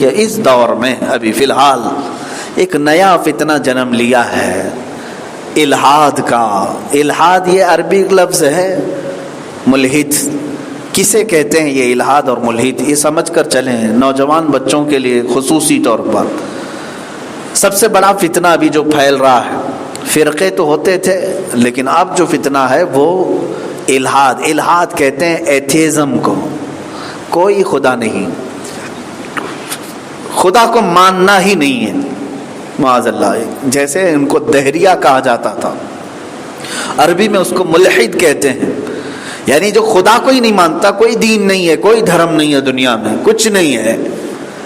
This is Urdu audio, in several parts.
کہ اس دور میں ابھی فی الحال ایک نیا فتنہ جنم لیا ہے الحاد کا. الحاد یہ عربی لفظ ہے. ملحد کسے کہتے ہیں؟ یہ الحاد اور ملحد یہ سمجھ کر چلیں نوجوان بچوں کے لیے خصوصی طور پر. سب سے بڑا فتنہ ابھی جو پھیل رہا ہے، فرقے تو ہوتے تھے لیکن اب جو فتنہ ہے وہ الحاد. الحاد کہتے ہیں ایتھیزم کو. کوئی خدا نہیں، خدا کو ماننا ہی نہیں ہے معاذ اللہ. جیسے ان کو دہریہ کہا جاتا تھا، عربی میں اس کو ملحد کہتے ہیں. یعنی جو خدا کو ہی نہیں مانتا، کوئی دین نہیں ہے، کوئی دھرم نہیں ہے دنیا میں، کچھ نہیں ہے.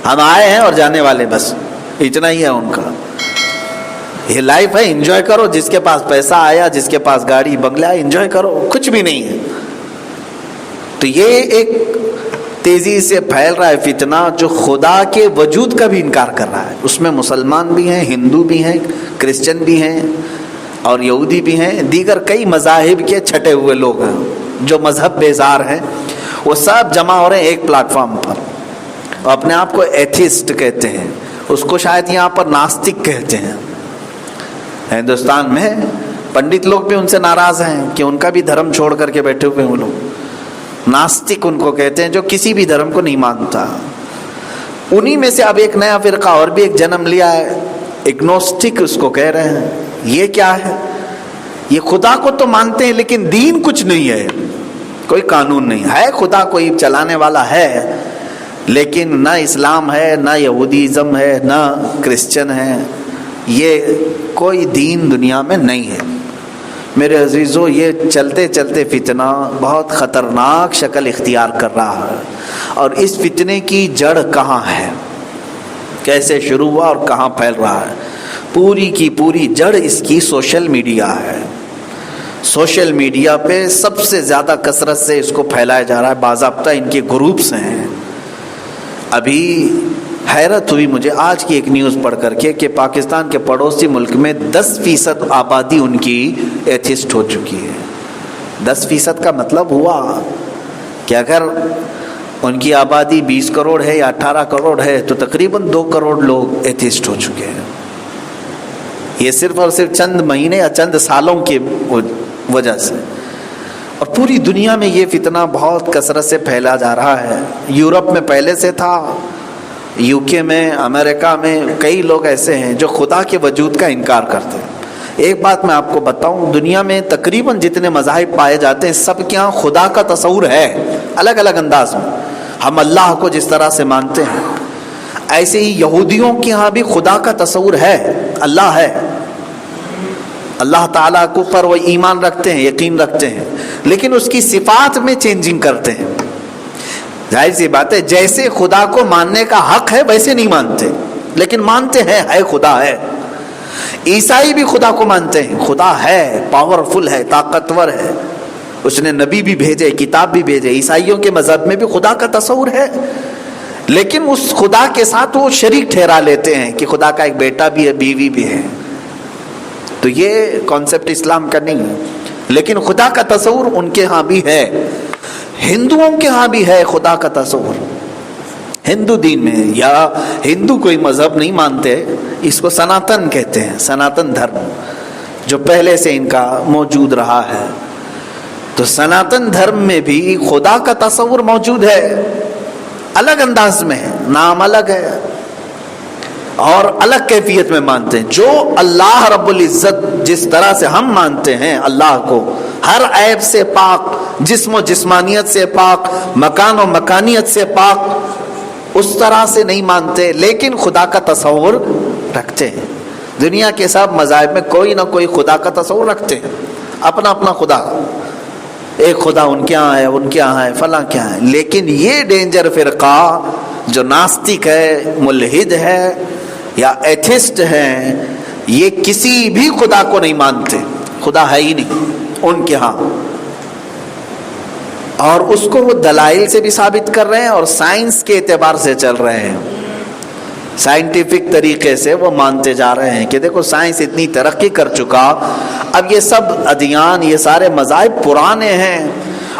ہم آئے ہیں اور جانے والے، بس اتنا ہی ہے ان کا. یہ لائف ہے، انجوائے کرو. جس کے پاس پیسہ آیا، جس کے پاس گاڑی بنگلہ، انجوائے کرو. کچھ بھی نہیں ہے. تو یہ ایک تیزی سے پھیل رہا ہے فتنہ جو خدا کے وجود کا بھی انکار کر رہا ہے. اس میں مسلمان بھی ہیں، ہندو بھی ہیں، کرسچن بھی ہیں اور یہودی بھی ہیں. دیگر کئی مذاہب کے چھٹے ہوئے لوگ ہیں جو مذہب بیزار ہیں. وہ سب جمع ہو رہے ہیں ایک پلیٹ فارم پر. اپنے آپ کو ایتھیسٹ کہتے ہیں. اس کو شاید یہاں پر ناستک کہتے ہیں. ہندوستان میں پنڈت لوگ بھی ان سے ناراض ہیں کہ ان کا بھی دھرم چھوڑ کر کے بیٹھے ہوئے ہیں وہ لوگ. ناستک ان کو کہتے ہیں جو کسی بھی دھرم کو نہیں مانتا. انہی میں سے اب ایک نیا فرقہ اور بھی ایک جنم لیا ہے، اگنوسٹک اس کو کہہ رہے ہیں. یہ کیا ہے؟ یہ خدا کو تو مانتے ہیں لیکن دین کچھ نہیں ہے، کوئی قانون نہیں ہے. خدا کوئی چلانے والا ہے لیکن نہ اسلام ہے، نہ یہودیزم ہے، نہ کرسچن ہے. یہ کوئی دین دنیا میں نہیں ہے. میرے عزیزو، یہ چلتے چلتے فتنہ بہت خطرناک شکل اختیار کر رہا ہے. اور اس فتنے کی جڑ کہاں ہے، کیسے شروع ہوا اور کہاں پھیل رہا ہے؟ پوری کی پوری جڑ اس کی سوشل میڈیا ہے. سوشل میڈیا پہ سب سے زیادہ کثرت سے اس کو پھیلایا جا رہا ہے. باضابطہ ان کے گروپس ہیں. ابھی حیرت ہوئی مجھے آج کی ایک نیوز پڑھ کر کے کہ پاکستان کے پڑوسی ملک میں 10% آبادی ان کی ایتھیسٹ ہو چکی ہے. 10% کا مطلب ہوا کہ اگر ان کی آبادی 20 کروڑ ہے یا 18 کروڑ ہے تو تقریباً 2 کروڑ لوگ ایتھیسٹ ہو چکے ہیں. یہ صرف اور صرف چند مہینے یا چند سالوں کی وجہ سے. اور پوری دنیا میں یہ فتنہ بہت کثرت سے پھیلا جا رہا ہے. یورپ میں پہلے سے تھا، UK میں، امریکہ میں کئی لوگ ایسے ہیں جو خدا کے وجود کا انکار کرتے ہیں. ایک بات میں آپ کو بتاؤں، دنیا میں تقریباً جتنے مذاہب پائے جاتے ہیں سب کے ہاں خدا کا تصور ہے، الگ الگ انداز میں. ہم اللہ کو جس طرح سے مانتے ہیں ایسے ہی یہودیوں کے ہاں بھی خدا کا تصور ہے، اللہ ہے. اللہ تعالیٰ کو پر وہ ایمان رکھتے ہیں، یقین رکھتے ہیں، لیکن اس کی صفات میں چینجنگ کرتے ہیں. ظاہر سی بات ہے جیسے خدا کو ماننے کا حق ہے ویسے نہیں مانتے، لیکن مانتے ہیں ہے خدا ہے. عیسائی بھی خدا کو مانتے ہیں، خدا ہے، پاورفل ہے، طاقتور ہے، اس نے نبی بھی بھیجے، کتاب بھی بھیجے. عیسائیوں کے مذہب میں بھی خدا کا تصور ہے، لیکن اس خدا کے ساتھ وہ شریک ٹھہرا لیتے ہیں کہ خدا کا ایک بیٹا بھی ہے، بیوی بھی ہے. تو یہ کانسیپٹ اسلام کا نہیں ہے، لیکن خدا کا تصور ان کے ہاں بھی ہے. ہندوؤں کے ہاں بھی ہے خدا کا تصور. ہندو دین میں، یا ہندو کوئی مذہب نہیں مانتے، اس کو سناتن کہتے ہیں، سناتن دھرم جو پہلے سے ان کا موجود رہا ہے. تو سناتن دھرم میں بھی خدا کا تصور موجود ہے، الگ انداز میں ہے، نام الگ ہے اور الگ کیفیت میں مانتے ہیں. جو اللہ رب العزت جس طرح سے ہم مانتے ہیں اللہ کو، ہر عیب سے پاک، جسم و جسمانیت سے پاک، مکان و مکانیت سے پاک، اس طرح سے نہیں مانتے، لیکن خدا کا تصور رکھتے ہیں. دنیا کے سب مذاہب میں کوئی نہ کوئی خدا کا تصور رکھتے ہیں، اپنا اپنا خدا. ایک خدا ان کے یہاں ہے، ان کے یہاں ہے، فلاں کیا ہے. لیکن یہ ڈینجر فرقہ جو ناستک ہے، ملحد ہے یا ایتھسٹ ہیں، یہ کسی بھی خدا کو نہیں مانتے، خدا ہے ہی نہیں ان کے ہاں. اور اس کو وہ دلائل سے بھی ثابت کر رہے ہیں اور سائنس کے اعتبار سے چل رہے ہیں. سائنٹیفک طریقے سے وہ مانتے جا رہے ہیں کہ دیکھو سائنس اتنی ترقی کر چکا، اب یہ سب ادیان، یہ سارے مذاہب پرانے ہیں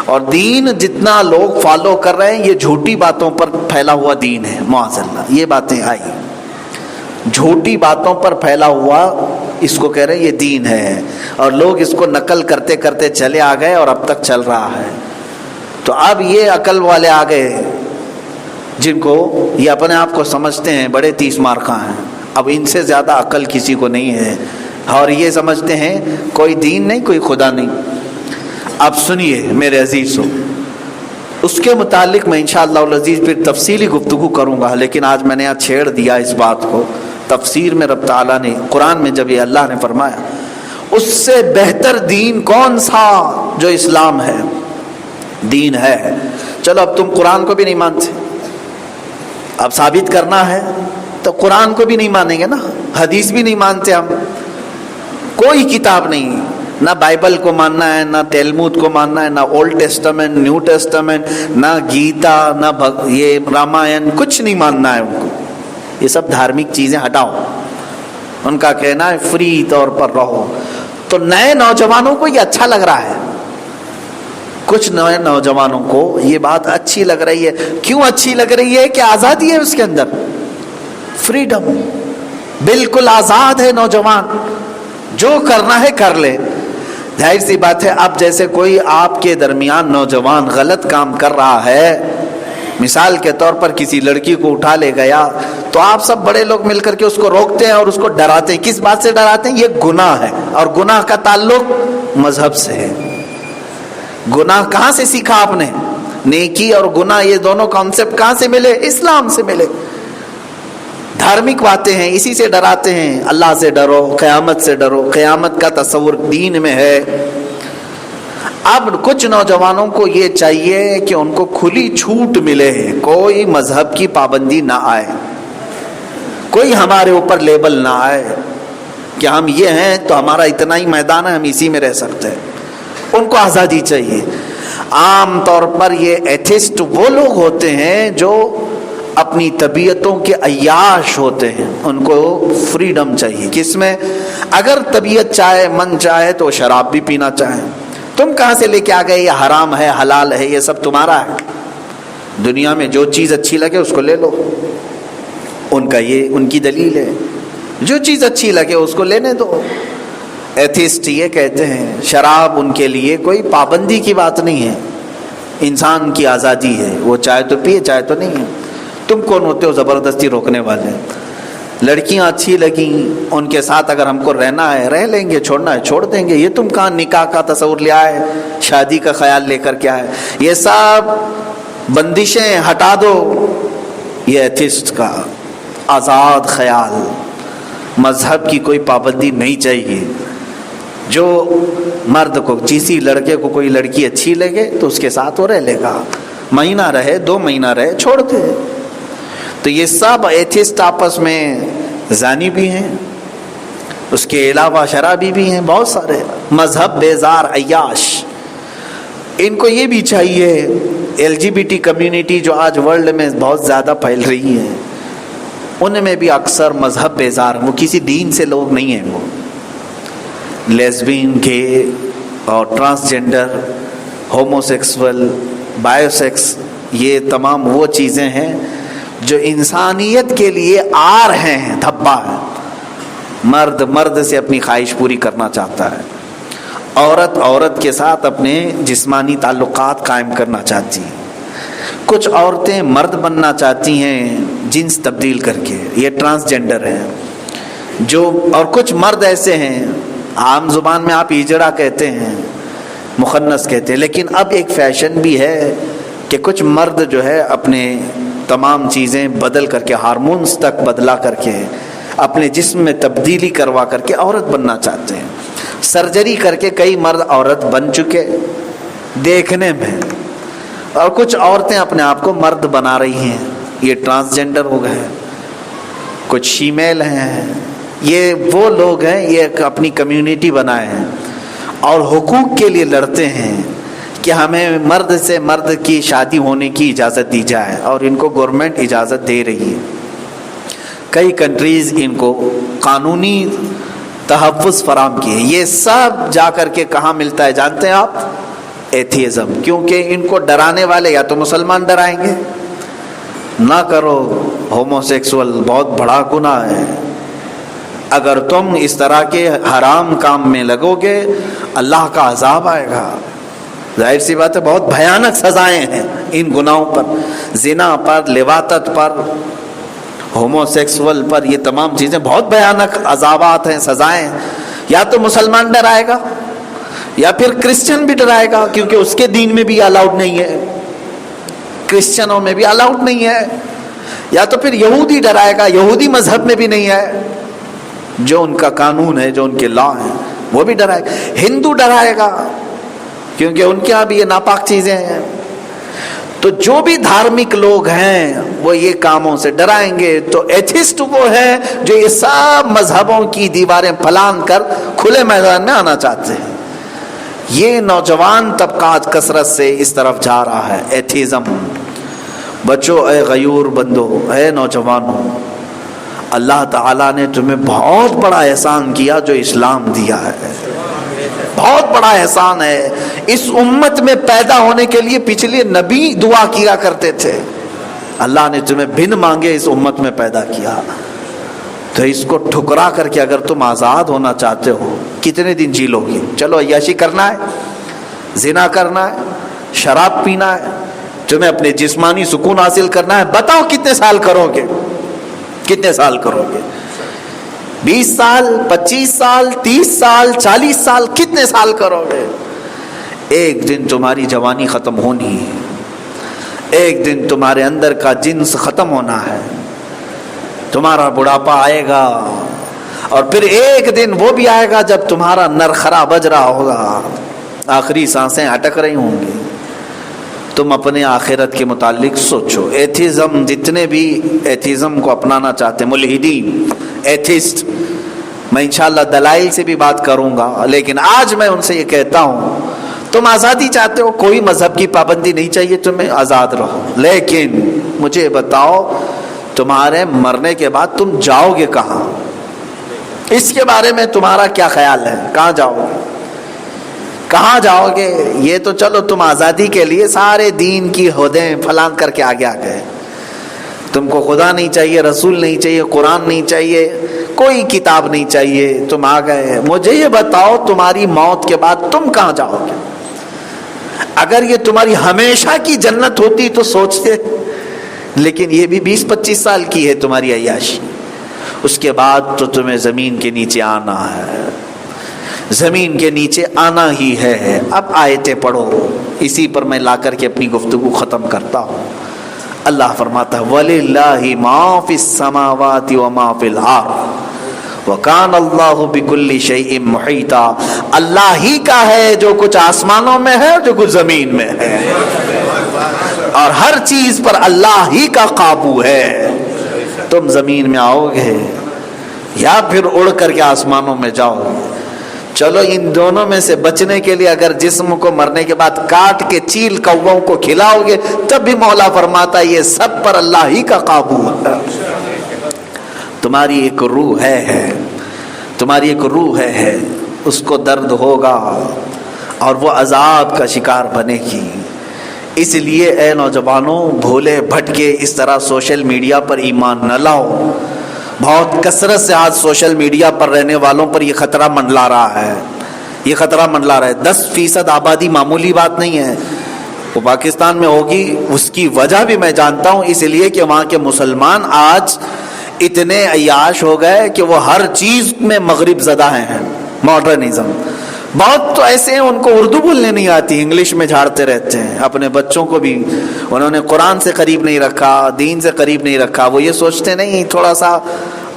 اور دین جتنا لوگ فالو کر رہے ہیں یہ جھوٹی باتوں پر پھیلا ہوا دین ہے، معاذ اللہ۔ یہ باتیں آئی جھوٹی باتوں پر پھیلا ہوا، اس کو کہہ رہے ہیں یہ دین ہے، اور لوگ اس کو نقل کرتے کرتے چلے آ گئے اور اب تک چل رہا ہے۔ تو اب یہ عقل والے آ گئے جن کو یہ اپنے آپ کو سمجھتے ہیں بڑے 30 مارکہ ہیں، اب ان سے زیادہ عقل کسی کو نہیں ہے، اور یہ سمجھتے ہیں کوئی دین نہیں، کوئی خدا نہیں۔ اب سنیے میرے عزیزو، اس کے متعلق میں انشاءاللہ العزیز پھر تفصیلی گفتگو کروں گا، لیکن آج میں نے یہاں چھیڑ دیا اس بات کو۔ تفسیر میں رب تعالیٰ نے قرآن میں جب یہ اللہ نے فرمایا اس سے بہتر دین کون سا جو اسلام ہے، دین ہے۔ چلو اب تم قرآن کو بھی نہیں مانتے، اب ثابت کرنا ہے تو قرآن کو بھی نہیں مانیں گے نا، حدیث بھی نہیں مانتے ہم، کوئی کتاب نہیں، نہ بائبل کو ماننا ہے، نہ تلمود کو ماننا ہے، نہ اولڈ ٹیسٹامنٹ، نیو ٹیسٹامنٹ، نہ گیتا، نہ یہ رامائن، کچھ نہیں ماننا ہے ان کو۔ یہ سب دھارمک چیزیں ہٹاؤ، ان کا کہنا ہے فری طور پر رہو۔ تو نئے نوجوانوں کو یہ اچھا لگ رہا ہے، کچھ نئے نوجوانوں کو یہ بات اچھی لگ رہی ہے۔ کیوں اچھی لگ رہی ہے؟ کہ آزادی ہے اس کے اندر، فریڈم، بالکل آزاد ہے نوجوان، جو کرنا ہے کر لے۔ ظاہر سی بات ہے، اب جیسے کوئی آپ کے درمیان نوجوان غلط کام کر رہا ہے، مثال کے طور پر کسی لڑکی کو اٹھا لے گیا، تو آپ سب بڑے لوگ مل کر کے اس کو روکتے ہیں اور اس کو ڈراتے ہیں۔ کس بات سے ڈراتے ہیں؟ یہ گناہ ہے، اور گناہ کا تعلق مذہب سے ہے۔ گناہ کہاں سے سیکھا آپ نے؟ نیکی اور گناہ یہ دونوں کانسیپٹ کہاں سے ملے؟ اسلام سے ملے۔ دھارمک باتیں ہیں، اسی سے ڈراتے ہیں، اللہ سے ڈرو، قیامت سے ڈرو، قیامت کا تصور دین میں ہے۔ اب کچھ نوجوانوں کو یہ چاہیے کہ ان کو کھلی چھوٹ ملے، کوئی مذہب کی پابندی نہ آئے، کوئی ہمارے اوپر لیبل نہ آئے کہ ہم یہ ہیں تو ہمارا اتنا ہی میدان ہے، ہم اسی میں رہ سکتے ہیں۔ ان کو آزادی چاہیے۔ عام طور پر یہ ایتھسٹ وہ لوگ ہوتے ہیں جو اپنی طبیعتوں کے عیاش ہوتے ہیں، ان کو فریڈم چاہیے۔ کس میں؟ اگر طبیعت چاہے، من چاہے تو شراب بھی پینا چاہے، تم کہاں سے لے کے آ گئے؟ یہ حرام ہے، حلال ہے، یہ سب تمہارا ہے۔ دنیا میں جو چیز اچھی لگے اس کو لے لو، ان کا یہ ان کی دلیل ہے، جو چیز اچھی لگے اس کو لینے دو۔ ایتھسٹ یہ کہتے ہیں شراب ان کے لیے کوئی پابندی کی بات نہیں ہے، انسان کی آزادی ہے، وہ چاہے تو پیے چاہے تو نہیں ہے۔ تم کون ہوتے ہو زبردستی روکنے والے؟ لڑکیاں اچھی لگیں، ان کے ساتھ اگر ہم کو رہنا ہے رہ لیں گے، چھوڑنا ہے چھوڑ دیں گے۔ یہ تم کہاں نکاح کا تصور لے آئے، شادی کا خیال لے کر کے آئے؟ یہ سب بندشیں ہٹا دو۔ یہ ایتھسٹ کا آزاد خیال، مذہب کی کوئی پابندی نہیں چاہیے۔ جو مرد کو، کسی لڑکے کو کوئی لڑکی اچھی لگے تو اس کے ساتھ وہ رہ لے گا، مہینہ رہے، 2 مہینہ رہے، چھوڑ دے۔ تو یہ سب ایتھسٹ آپس میں زانی بھی ہیں، اس کے علاوہ شرابی بھی ہیں، بہت سارے مذہب بیزار عیاش۔ ان کو یہ بھی چاہیے، LGBT کمیونٹی جو آج ورلڈ میں بہت زیادہ پھیل رہی ہے، ان میں بھی اکثر مذہب بیزار، وہ کسی دین سے لوگ نہیں ہیں، وہ لیزبین، گے اور transgender, homosexual, bisexual, یہ تمام وہ چیزیں ہیں جو انسانیت کے لیے آر ہیں، دھبا ہے۔ مرد مرد سے اپنی خواہش پوری کرنا چاہتا ہے، عورت عورت کے ساتھ اپنے جسمانی تعلقات قائم کرنا چاہتی ہے۔ کچھ عورتیں مرد بننا چاہتی ہیں جنس تبدیل کر کے، یہ ٹرانسجنڈر ہیں جو، اور کچھ مرد ایسے ہیں، عام زبان میں آپ ہجڑا کہتے ہیں، مخنث کہتے ہیں، لیکن اب ایک فیشن بھی ہے کہ کچھ مرد جو ہے اپنے تمام چیزیں بدل کر کے، ہارمونز تک بدلا کر کے، اپنے جسم میں تبدیلی کروا کر کے عورت بننا چاہتے ہیں۔ سرجری کر کے کئی مرد عورت بن چکے دیکھنے میں، اور کچھ عورتیں اپنے آپ کو مرد بنا رہی ہیں، یہ ٹرانسجنڈر ہو گئے، کچھ شیمیل ہیں۔ یہ وہ لوگ ہیں، یہ اپنی کمیونٹی بنائے ہیں اور حقوق کے لیے لڑتے ہیں کہ ہمیں مرد سے مرد کی شادی ہونے کی اجازت دی جائے، اور ان کو گورنمنٹ اجازت دے رہی ہے۔ کئی کنٹریز ان کو قانونی تحفظ فراہم کیے۔ یہ سب جا کر کے کہاں ملتا ہے جانتے ہیں آپ؟ ایتھیزم، کیونکہ ان کو ڈرانے والے یا تو مسلمان ڈرائیں گے، نہ کرو ہومو سیکسول بہت بڑا گناہ ہے، اگر تم اس طرح کے حرام کام میں لگو گے اللہ کا عذاب آئے گا۔ ظاہر سی بات ہے بہت بھیانک سزائیں ہیں ان گناہوں پر، زنا پر، لواطت پر، ہومو سیکسول پر، یہ تمام چیزیں بہت بھیانک عذابات ہیں، سزائیں۔ یا تو مسلمان ڈرائے گا یا پھر کرسچن بھی ڈرائے گا، کیونکہ اس کے دین میں بھی الاؤڈ نہیں ہے، کرسچنوں میں بھی الاؤڈ نہیں ہے، یا تو پھر یہودی ڈرائے گا، یہودی مذہب میں بھی نہیں ہے، جو ان کا قانون ہے، جو ان کے لا ہیں وہ بھی ڈرائے گا۔ ہندو ڈرائے گا کیونکہ ان کے یہاں بھی یہ ناپاک چیزیں ہیں۔ تو جو بھی دھارمک لوگ ہیں وہ یہ کاموں سے ڈرائیں گے۔ تو ایتھسٹ وہ ہے جو یہ سب مذہبوں کی دیواریں پھلان کر کھلے میدان میں آنا چاہتے ہیں۔ یہ نوجوان طبقہ آج کثرت سے اس طرف جا رہا ہے، ایتھیزم۔ بچوں، اے غیور بندو، اے نوجوانوں، اللہ تعالیٰ نے تمہیں بہت بڑا احسان کیا جو اسلام دیا ہے، بہت بڑا احسان ہے۔ اس امت میں پیدا ہونے کے لیے پچھلے نبی دعا کیا کرتے تھے، اللہ نے تمہیں بن مانگے اس امت میں پیدا کیا، تو اس کو ٹھکرا کر کے اگر تم آزاد ہونا چاہتے ہو کتنے دن جی لو گے؟ چلو عیاشی کرنا ہے، زنا کرنا ہے، شراب پینا ہے، تمہیں اپنے جسمانی سکون حاصل کرنا ہے، بتاؤ کتنے سال کرو گے؟ کتنے سال کرو گے؟ 20 سال، 25 سال، 30 سال، 40 سال، کتنے سال کرو گے؟ ایک دن تمہاری جوانی ختم ہونی ہے، ایک دن تمہارے اندر کا جنس ختم ہونا ہے، تمہارا بڑھاپا آئے گا، اور پھر ایک دن وہ بھی آئے گا جب تمہارا نرخرا بج رہا ہوگا، آخری سانسیں اٹک رہی ہوں گی۔ تم اپنے آخرت کے متعلق سوچو۔ ایتھیزم، جتنے بھی ایتھیزم کو اپنانا چاہتے ہیں، ملحدین، ایتھسٹ، میں انشاءاللہ دلائل سے بھی بات کروں گا، لیکن آج میں ان سے یہ کہتا ہوں تم آزادی چاہتے ہو، کوئی مذہب کی پابندی نہیں چاہیے تمہیں، آزاد رہو، لیکن مجھے بتاؤ تمہارے مرنے کے بعد تم جاؤ گے کہاں؟ اس کے بارے میں تمہارا کیا خیال ہے؟ کہاں جاؤ گے؟ کہاں جاؤ گے؟ یہ تو چلو تم آزادی کے لیے سارے دین کی حدیں پھلان کر کے آگے آ گئے، تم کو خدا نہیں چاہیے، رسول نہیں چاہیے، قرآن نہیں چاہیے، کوئی کتاب نہیں چاہیے، تم آ گئے۔ مجھے یہ بتاؤ تمہاری موت کے بعد تم کہاں جاؤ گے؟ اگر یہ تمہاری ہمیشہ کی جنت ہوتی تو سوچتے، لیکن یہ بھی 20-25 سال کی ہے تمہاری عیاشی، اس کے بعد تو تمہیں زمین کے نیچے آنا ہے، زمین کے نیچے آنا ہی ہے۔ اب آیتیں پڑھو، اسی پر میں لا کر کے اپنی گفتگو ختم کرتا ہوں۔ اللہ فرماتا ہے وَلِلَّهِ مَا فِي السَّمَاوَاتِ وَمَا فِي الْأَرْضِ وَكَانَ اللَّهُ بِكُلِّ شَيْءٍ مُحِيطًا۔ اللہ ہی کا ہے جو کچھ آسمانوں میں ہے، جو کچھ زمین میں ہے، اور ہر چیز پر اللہ ہی کا قابو ہے۔ تم زمین میں آؤ گے یا پھر اڑ کر کے آسمانوں میں جاؤ گے؟ چلو ان دونوں میں سے بچنے کے لیے اگر جسم کو مرنے کے بعد کاٹ کے چیل کووں کو کھلاؤ گے تب بھی مولا فرماتا یہ سب پر اللہ ہی کا قابو ہے۔ تمہاری ایک روح ہے، تمہاری ایک روح ہے، اس کو درد ہوگا اور وہ عذاب کا شکار بنے گی۔ اس لیے اے نوجوانوں، بھولے بھٹکے اس طرح سوشل میڈیا پر ایمان نہ لاؤ۔ بہت کثرت سے آج سوشل میڈیا پر رہنے والوں پر یہ خطرہ منڈلا رہا ہے، یہ خطرہ منڈلا رہا ہے۔ 10% آبادی معمولی بات نہیں ہے، وہ پاکستان میں ہوگی، اس کی وجہ بھی میں جانتا ہوں، اس لیے کہ وہاں کے مسلمان آج اتنے عیاش ہو گئے کہ وہ ہر چیز میں مغرب زدہ ہیں، ماڈرنزم۔ بہت تو ایسے ہیں ان کو اردو بولنے نہیں آتی، انگلش میں جھاڑتے رہتے ہیں۔ اپنے بچوں کو بھی انہوں نے قرآن سے قریب نہیں رکھا، دین سے قریب نہیں رکھا، وہ یہ سوچتے نہیں تھوڑا سا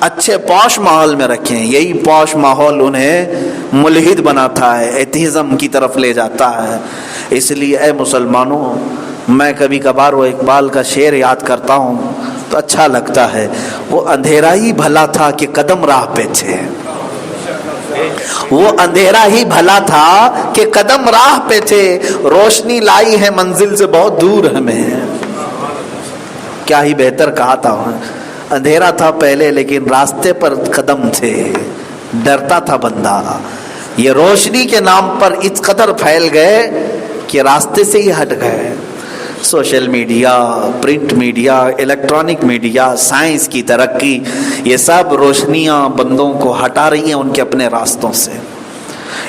اچھے پوش ماحول میں رکھیں، یہی پوش ماحول انہیں ملحد بناتا ہے، ایتھیزم کی طرف لے جاتا ہے۔ اس لیے اے مسلمانوں، میں کبھی کبھار وہ اقبال کا شعر یاد کرتا ہوں تو اچھا لگتا ہے، وہ اندھیرا ہی بھلا تھا کہ قدم راہ پہ تھے، وہ اندھیرا ہی بھلا تھا کہ قدم راہ پہ تھے، روشنی لائی ہے منزل سے بہت دور ہمیں۔ کیا ہی بہتر کہا تھا، اندھیرا تھا پہلے لیکن راستے پر قدم تھے، ڈرتا تھا بندہ۔ یہ روشنی کے نام پر اس قدر پھیل گئے کہ راستے سے ہی ہٹ گئے. Social media, print media, electronic media, science کی ترقی، یہ سب روشنیاں بندوں کو ہٹا رہی ہیں ان کے اپنے راستوں سے.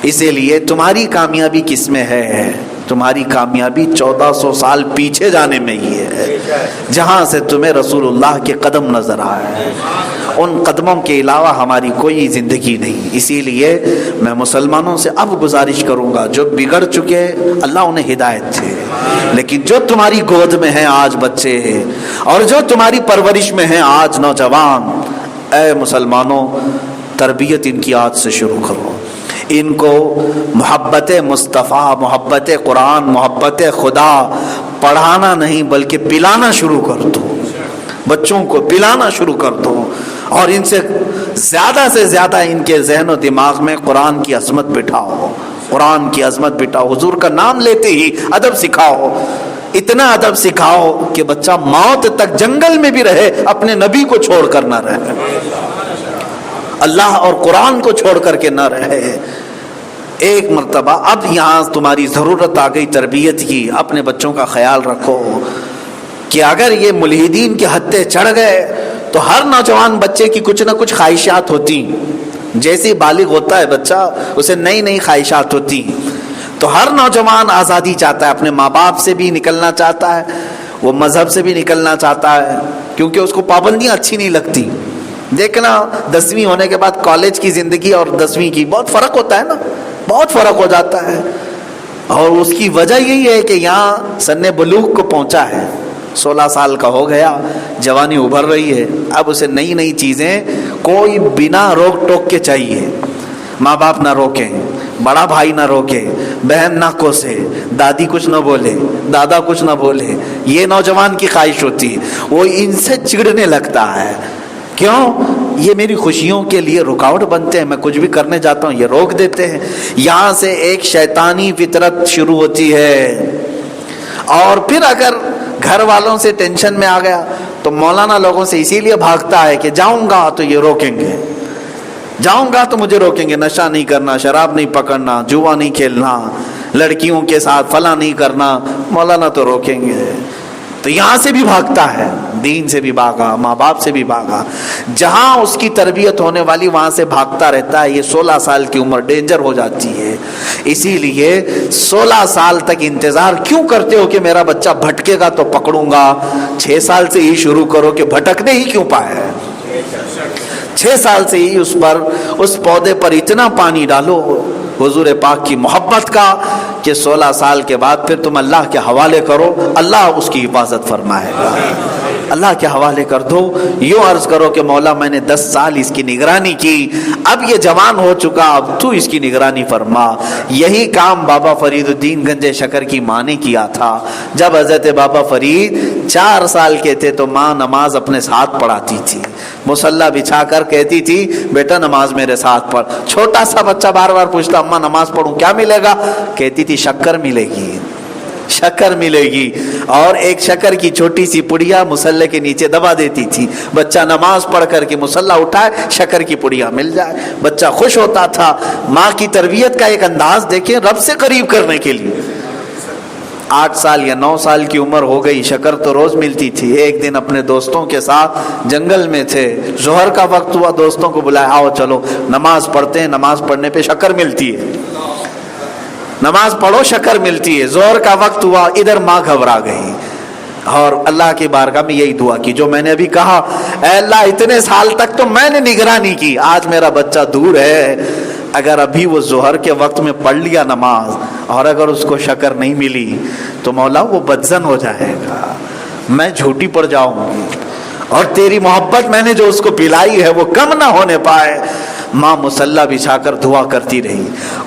اسی لیے تمہاری کامیابی کس میں ہے؟ تمہاری کامیابی 1400 سال پیچھے جانے میں ہی ہے، جہاں سے تمہیں رسول اللہ کے قدم نظر آئے. ان قدموں کے علاوہ ہماری کوئی زندگی نہیں. اسی لیے میں مسلمانوں سے اب گزارش کروں گا، جو بگڑ چکے اللہ انہیں ہدایت دے، لیکن جو تمہاری گود میں ہیں آج بچے اور جو تمہاری پرورش میں ہیں آج نوجوان، اے مسلمانوں تربیت ان کی آج سے شروع کرو. ان کو محبت مصطفیٰ، محبت قرآن، محبت خدا پڑھانا نہیں بلکہ پلانا شروع کر دو. بچوں کو پلانا شروع کر دو اور ان سے زیادہ ان کے ذہن و دماغ میں قرآن کی عظمت بٹھاؤ. قرآن کی عظمت بٹھاؤ. حضور کا نام لیتے ہی ادب سکھاؤ. اتنا ادب سکھاؤ کہ بچہ موت تک جنگل میں بھی رہے اپنے نبی کو چھوڑ کر نہ رہے، اللہ اور قرآن کو چھوڑ کر کے نہ رہے. ایک مرتبہ اب یہاں تمہاری ضرورت آ گئی تربیت کی. اپنے بچوں کا خیال رکھو کہ اگر یہ ملحدین کے ہتھے چڑھ گئے تو ہر نوجوان بچے کی کچھ نہ کچھ خواہشات ہوتی. جیسے بالغ ہوتا ہے بچہ اسے نئی خواہشات ہوتی. تو ہر نوجوان آزادی چاہتا ہے، اپنے ماں باپ سے بھی نکلنا چاہتا ہے، وہ مذہب سے بھی نکلنا چاہتا ہے، کیونکہ اس کو پابندیاں اچھی نہیں لگتی. دیکھنا 10ویں ہونے کے بعد کالج کی زندگی اور 10ویں کی بہت فرق ہوتا ہے نا، بہت فرق ہو جاتا ہے. اور اس کی وجہ یہی ہے کہ یہاں سن بلوغ کو پہنچا ہے، 16 سال کا ہو گیا، جوانی ابھر رہی ہے. اب اسے نئی چیزیں کوئی بنا روک ٹوک کے چاہیے. ماں باپ نہ روکیں، بڑا بھائی نہ روکے، بہن نہ کوسے، دادی کچھ نہ بولے، دادا کچھ نہ بولے. یہ نوجوان کی خواہش ہوتی ہے، وہ ان سے چڑنے لگتا ہے. کیوں؟ یہ میری خوشیوں کے لیے رکاوٹ بنتے ہیں، میں کچھ بھی کرنے جاتا ہوں یہ روک دیتے ہیں. یہاں سے ایک شیطانی فطرت شروع ہوتی ہے. اور پھر اگر گھر والوں سے ٹینشن میں آ گیا تو مولانا لوگوں سے اسی لیے بھاگتا ہے کہ جاؤں گا تو یہ روکیں گے، جاؤں گا تو مجھے روکیں گے، نشہ نہیں کرنا، شراب نہیں پکڑنا، جوا نہیں کھیلنا، لڑکیوں کے ساتھ فلاں نہیں کرنا، مولانا تو روکیں گے. تو یہاں سے بھی بھاگتا ہے، دین سے بھی بھاگا، ماں باپ سے بھی بھاگا. جہاں اس کی تربیت ہونے والی وہاں سے بھاگتا رہتا ہے. یہ 16 سال کی عمر ڈینجر ہو جاتی ہے. اسی لیے 16 سال تک انتظار کیوں کرتے ہو کہ میرا بچہ بھٹکے گا تو پکڑوں گا؟ 6 سال سے ہی شروع کرو کہ بھٹکنے ہی کیوں پائے. 6 سال سے ہی اس پودے پر اتنا پانی ڈالو حضور پاک کی محبت کا کہ 16 سال کے بعد پھر تم اللہ کے حوالے کرو، اللہ اس کی حفاظت فرمائے گا. اللہ کے حوالے کر دو. یوں عرض کرو کہ مولا میں نے 10 سال اس کی نگرانی کی، اب یہ جوان ہو چکا، اب تو اس کی نگرانی فرما. یہی کام بابا فرید الدین گنج شکر کی ماں نے کیا تھا. جب حضرت بابا فرید 4 سال کے تھے تو ماں نماز اپنے ساتھ پڑھاتی تھی، مصلی بچھا کر کہتی تھی بیٹا نماز میرے ساتھ پڑھ. چھوٹا سا بچہ بار بار پوچھتا اماں نماز پڑھوں کیا ملے گا؟ کہتی تھی شکر ملے گی، شکر ملے گی. اور ایک شکر کی چھوٹی سی پڑیا مصلی کے نیچے دبا دیتی تھی. بچہ نماز پڑھ کر کے مصلی اٹھائے شکر کی پڑیا مل جائے. بچہ خوش ہوتا تھا. ماں کی تربیت کا ایک انداز دیکھیں رب سے قریب کرنے کے لیے. 8 سال یا 9 سال کی عمر ہو گئی، شکر تو روز ملتی تھی. ایک دن اپنے دوستوں کے ساتھ جنگل میں تھے، ظہر کا وقت ہوا، دوستوں کو بلایا آؤ چلو نماز پڑھتے ہیں، نماز پڑھنے پہ شکر ملتی ہے، نماز پڑھو شکر ملتی ہے. ظہر کا وقت ہوا، ادھر ماں گھبرا گئی اور اللہ کی بارگاہ میں یہی دعا کی جو میں نے ابھی کہا، اے اللہ اتنے سال تک تو میں نے نگرانی کی، آج میرا بچہ دور ہے، اگر ابھی وہ ظہر کے وقت میں پڑھ لیا نماز اور اگر اس کو شکر نہیں ملی تو مولا وہ بدزن ہو جائے گا، میں جھوٹی پڑ جاؤں گی اور تیری محبت میں نے جو اس کو پلائی ہے وہ کم نہ ہونے پائے. ماں مصلی بچھا کر دعا کرتی رہی.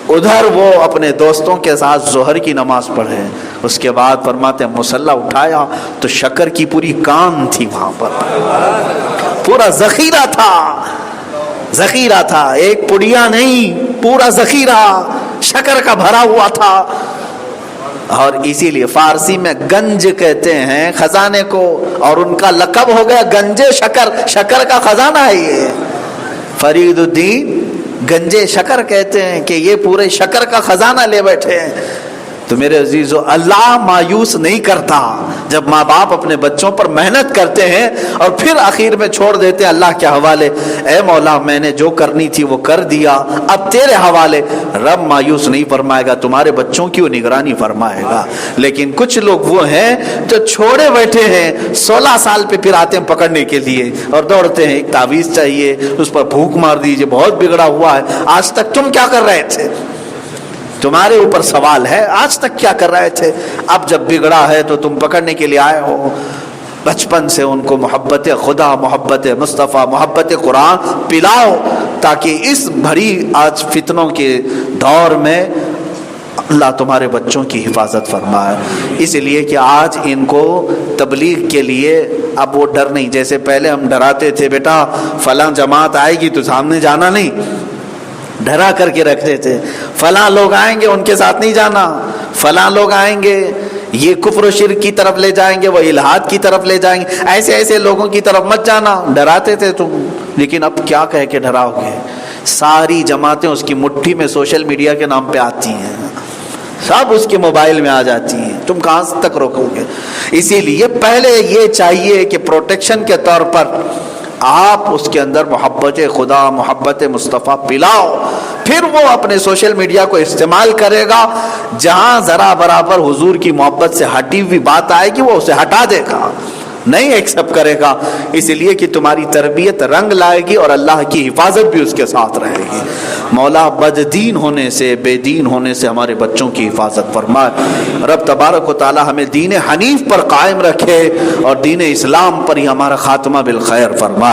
ادھر وہ اپنے دوستوں کے ساتھ ظہر کی نماز پڑھے. اس کے بعد فرماتے ہیں مصلی اٹھایا تو شکر کی پوری کان تھی، وہاں پر پورا ذخیرہ تھا، ذخیرہ تھا، ایک پڑیا نہیں، پورا ذخیرہ شکر کا بھرا ہوا تھا. اور اسی لیے فارسی میں گنج کہتے ہیں خزانے کو، اور ان کا لقب ہو گیا گنجے شکر، شکر کا خزانہ ہے یہ. فرید الدین گنجے شکر کہتے ہیں کہ یہ پورے شکر کا خزانہ لے بیٹھے ہیں. تو تو میرے عزیزو اللہ مایوس نہیں کرتا جب ماں باپ اپنے بچوں پر محنت کرتے ہیں اور پھر آخر میں چھوڑ دیتے ہیں اللہ کے حوالے، اے مولا میں نے جو کرنی تھی وہ کر دیا، اب تیرے حوالے۔ رب مایوس نہیں فرمائے گا، تمہارے بچوں کی وہ نگرانی فرمائے گا۔ لیکن کچھ لوگ وہ ہیں جو چھوڑے بیٹھے ہیں، 16 سال پہ پھر آتے ہیں پکڑنے کے لیے اور دوڑتے ہیں، ایک تعویذ چاہیے، اس پر پھونک مار دیجئے، بہت بگڑا ہوا ہے، آج تک تم کیا کر رہے تھے؟ تمہارے اوپر سوال ہے، آج تک کیا کر رہے تھے؟ اب جب بگڑا ہے تو تم پکڑنے کے لیے آئے ہو۔ بچپن سے ان کو محبت خدا، محبت مصطفیٰ، محبت قرآن پلاؤ، تاکہ اس بھری آج فتنوں کے دور میں اللہ تمہارے بچوں کی حفاظت فرمائے۔ اس لیے کہ آج ان کو تبلیغ کے لیے اب وہ ڈر نہیں، جیسے پہلے ہم ڈراتے تھے بیٹا فلاں جماعت آئے گی تو سامنے جانا نہیں، ڈرا کر کے رکھتے تھے، فلاں لوگ آئیں گے ان کے ساتھ نہیں جانا، فلاں لوگ آئیں گے یہ کفر و شرک کی طرف لے جائیں گے، وہ الحاد کی طرف لے جائیں گے، ایسے ایسے لوگوں کی طرف مت جانا، ڈراتے تھے تم۔ لیکن اب کیا کہہ کے ڈراؤ گے؟ ساری جماعتیں اس کی مٹھی میں سوشل میڈیا کے نام پہ آتی ہیں، سب اس کے موبائل میں آ جاتی ہیں، تم کہاں تک روکو گے؟ اسی لیے پہلے یہ چاہیے کہ پروٹیکشن کے طور پر آپ اس کے اندر محبت خدا، محبت مصطفیٰ پلاؤ، پھر وہ اپنے سوشل میڈیا کو استعمال کرے گا، جہاں ذرا برابر حضور کی محبت سے ہٹی ہوئی بات آئے گی وہ اسے ہٹا دے گا، نہیں ایکسپٹ کرے گا، اس لیے کہ تمہاری تربیت رنگ لائے گی اور اللہ کی حفاظت بھی اس کے ساتھ رہے گی۔ مولا بد دین ہونے سے، بے دین ہونے سے ہمارے بچوں کی حفاظت فرمائے۔ رب تبارک و تعالی ہمیں دین حنیف پر قائم رکھے اور دین اسلام پر ہی ہمارا خاتمہ بالخیر فرمائے۔